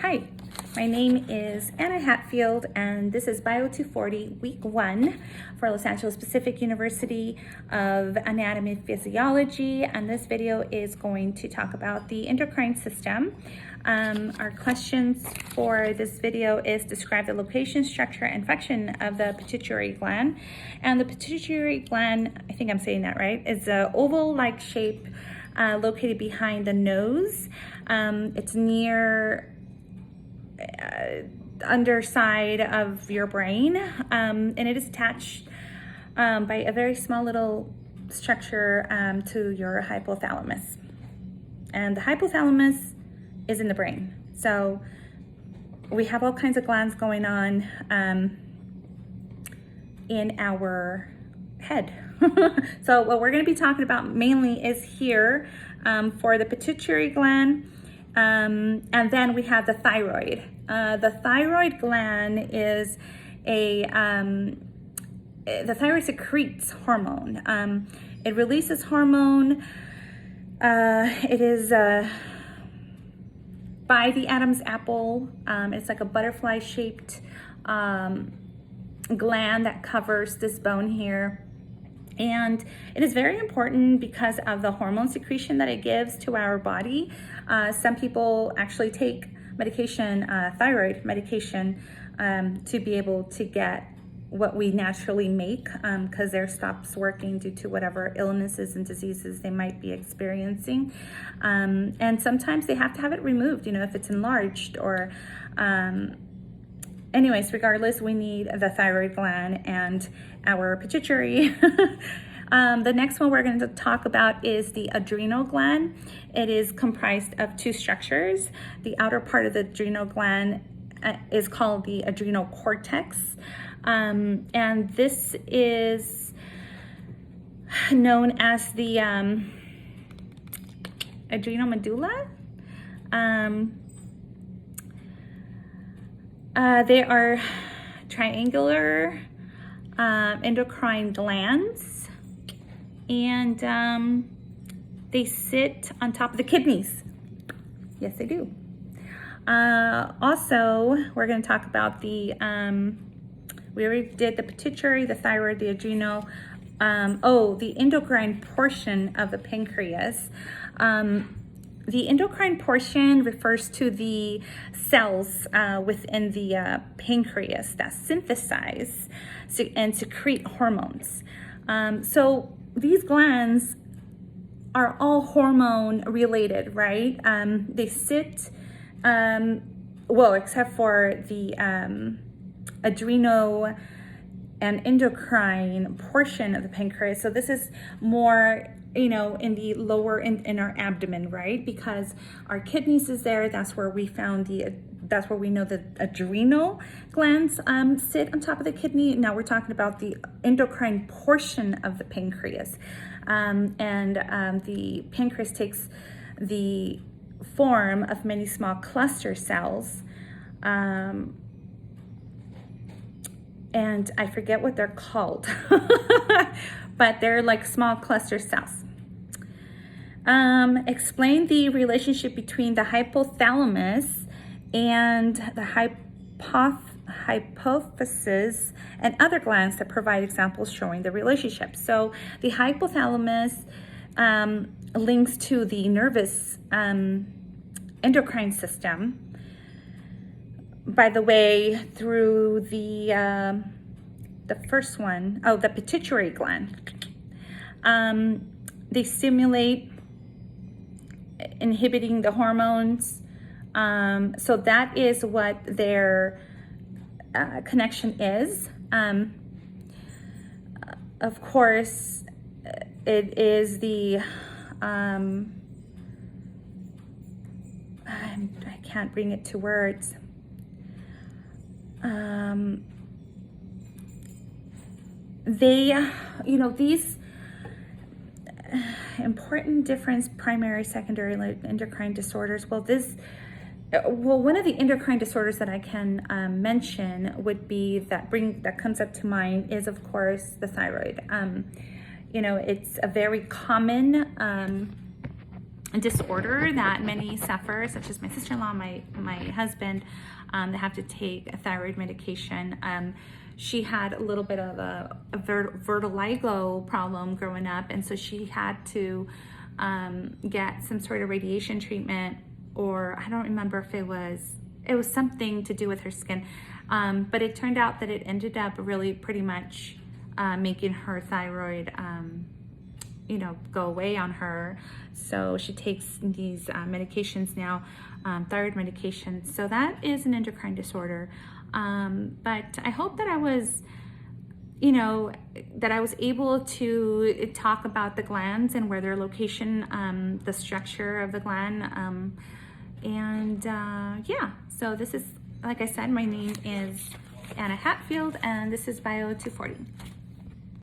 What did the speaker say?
Hi, my name is Anna Hatfield, and this is Bio240 Week 1 for Los Angeles Pacific University of Anatomy and Physiology, and this video is going to talk about the endocrine system. Our questions for this video is describe the location, structure, and function of the pituitary gland. And the pituitary gland, I think I'm saying that right, is an oval-like shape located behind the nose. It's near underside of your brain, and it is attached by a very small little structure to your hypothalamus. And the hypothalamus is in the brain. So we have all kinds of glands going on in our head. So what we're going to be talking about mainly is here for the pituitary gland. And then we have the thyroid. The thyroid gland is the thyroid secretes hormone. It releases hormone. It is by the Adam's apple. It's like a butterfly shaped gland that covers this bone here. And it is very important because of the hormone secretion that it gives to our body. Some people actually take medication, thyroid medication, to be able to get what we naturally make because theirs stops working due to whatever illnesses and diseases they might be experiencing. And sometimes they have to have it removed, you know, if it's enlarged or anyways, regardless, we need the thyroid gland and our pituitary. The next one we're going to talk about is the adrenal gland. It is comprised of two structures. The outer part of the adrenal gland is called the adrenal cortex. And this is known as the adrenal medulla. They are triangular endocrine glands, and they sit on top of the kidneys. Yes, they do. Also, we're going to talk about the, we already did the pituitary, the thyroid, the adrenal, the endocrine portion of the pancreas. The endocrine portion refers to the cells within the pancreas that synthesize and secrete hormones. So these glands are all hormone related, right? They sit, well, except for the adrenal and endocrine portion of the pancreas. So this is more, you know, in the lower, in our abdomen, right? Because our kidneys is there. That's where we found that's where we know the adrenal glands sit on top of the kidney. Now we're talking about the endocrine portion of the pancreas. The pancreas takes the form of many small cluster cells. And I forget what they're called, but they're like small cluster cells. Explain the relationship between the hypothalamus and the hypophysis and other glands that provide examples showing the relationship. So the hypothalamus links to the nervous endocrine system. By the way, through the first one, the pituitary gland. They stimulate inhibiting the hormones. So that is what their connection is. Of course, it is the, I can't bring it to words. These important difference, primary, secondary endocrine disorders. One of the endocrine disorders that I can mention would be that comes up to mind is, of course, the thyroid. It's a very common disorder that many suffer, such as my sister-in-law, my husband, that have to take a thyroid medication. She had a little bit of a vertigo problem growing up, and so she had to get some sort of radiation treatment, or I don't remember if it was something to do with her skin, but it turned out that it ended up really pretty much making her thyroid go away on her. So she takes these medications now, thyroid medications. So that is an endocrine disorder. But I hope that I was, that I was able to talk about the glands and where their location, the structure of the gland. Yeah, so this is, like I said, my name is Anna Hatfield, and this is Bio240.